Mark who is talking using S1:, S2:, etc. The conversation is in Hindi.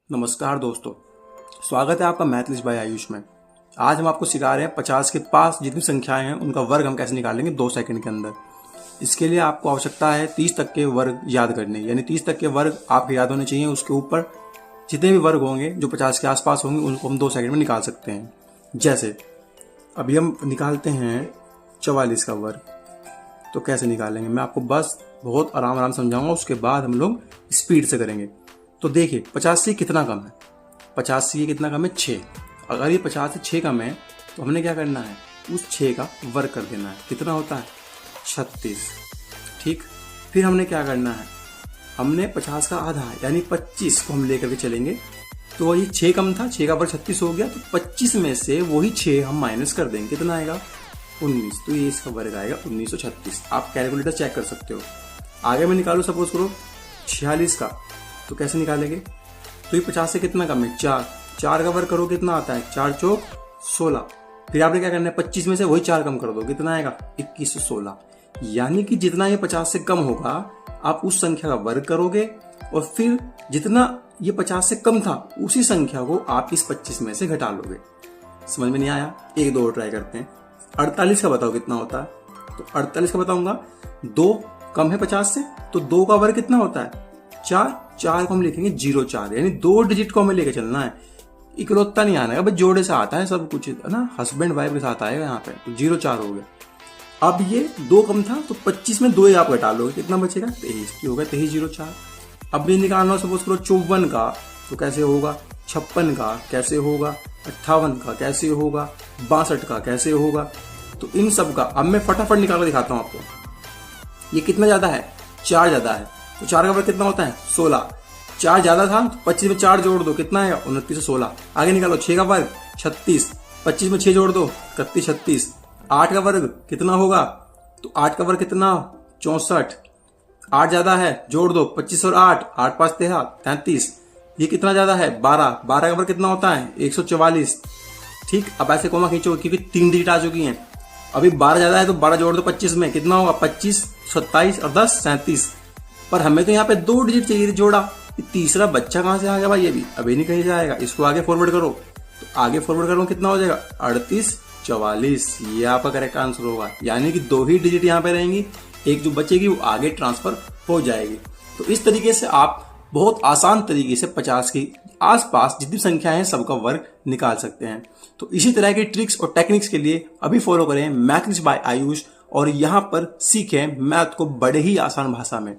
S1: नमस्कार दोस्तों, स्वागत है आपका मैथलिस्ट बाय आयुष में। आज हम आपको सिखा रहे हैं 50 के पास जितनी संख्याएं हैं उनका वर्ग हम कैसे निकालेंगे 2 सेकंड के अंदर। इसके लिए आपको आवश्यकता है 30 तक के वर्ग याद करने, यानी 30 तक के वर्ग आपके याद होने चाहिए। उसके ऊपर जितने भी वर्ग होंगे जो 50 के आसपास होंगे उनको हम 2 सेकंड में निकाल सकते हैं। जैसे अभी हम निकालते हैं 44 का वर्ग, तो कैसे निकालेंगे मैं आपको बस बहुत आराम समझाऊंगा, उसके बाद हम लोग स्पीड से करेंगे। तो देखिए 50 से कितना कम है, 50 से ये कितना कम है 6। अगर ये 50 से 6 कम है तो हमने क्या करना है, उस 6 का वर्ग कर देना है। कितना होता है 36। ठीक, फिर हमने क्या करना है, हमने 50 का आधा यानी 25 को हम लेकर के चलेंगे। तो ये 6 कम था, 6 का वर्ग 36 हो गया, तो 25 में से वही 6 हम माइनस कर देंगे। कितना आएगा 19। तो ये इसका वर्ग आएगा 1936। आप कैलकुलेटर चेक कर सकते हो। आगे मैं निकालू सपोज करो 46 का, तो कैसे निकालेंगे, तो ये 50 से कितना कम है 4। 4 का वर्ग करो कितना आता है 4 चौक 16। फिर आपने क्या करना है 25 में से वही 4 कम कर दो, कितना आएगा 2116। यानी कि जितना ये 50 से कम होगा आप उस संख्या का वर्ग करोगे और फिर जितना ये 50 से कम था उसी संख्या को आप इस 25 में से घटा लोगे। समझ में नहीं आया, एक दो और ट्राई करते हैं। 48 का बताओ कितना होता है, तो 48 का बताऊंगा 2 कम है 50 से, तो 2 का वर्ग कितना होता है 4। 4 को हम लिखेंगे 04, यानी 2 डिजिट को हमें लेके चलना है। इकलौता नहीं आना है, बस जोड़े से आता है सब कुछ, है ना, हस्बैंड वाइफ के साथ आएगा यहाँ पे। तो 04 हो गया। अब ये 2 कम था तो 25 में 2 आप घटा लोगे, कितना बचेगा 23। हो गया 2304। अब ये निकालना सपोज करो 54 का, तो कैसे होगा, 56 का कैसे होगा, 58 का कैसे होगा, 62 का कैसे होगा। तो इन सब का अब मैं फटाफट निकाल कर दिखाता हूँ आपको। ये कितना ज्यादा है 4 ज्यादा है, तो 4 का वर्ग कितना होता है 16। 4 ज्यादा था तो 25 में 4 जोड़ दो, कितना है 29 16। आगे निकालो 6 का वर्ग 36, 25 में 6 जोड़ दो 31 36। 8 का वर्ग कितना होगा, तो 8 का वर्ग कितना 64। 8 ज्यादा है जोड़ दो 25 और 8, 8 5 13 33। ये कितना ज्यादा है 12। 12 का वर्ग कितना होता है 144। ठीक, अब ऐसे कोमा खींचो क्योंकि 3 डिजिट आ चुकी हैं। अभी 12 ज्यादा है तो 12 जोड़ दो 25 में, कितना होगा 25 27 और 10 37। पर हमें तो यहाँ पे 2 डिजिट चाहिए जोड़ा। तीसरा बच्चा कहां से आ गया भाई, ये भी अभी नहीं कहीं से आएगा। इसको आगे फॉरवर्ड करो, तो आगे फॉरवर्ड करो कितना हो जाएगा 38 44। ये आपका करेक्ट आंसर होगा। यानी कि 2 ही डिजिट यहाँ पे रहेंगी, एक जो बचेगी वो आगे ट्रांसफर हो जाएगी। तो इस तरीके से आप बहुत आसान तरीके से 50 के आसपास जितनी संख्या है सबका वर्ग निकाल सकते हैं। तो इसी तरह की ट्रिक्स और टेक्निक्स के लिए अभी फॉलो करें मैथलिस्ट बाय आयुष और यहाँ पर सीखें मैथ को बड़े ही आसान भाषा में।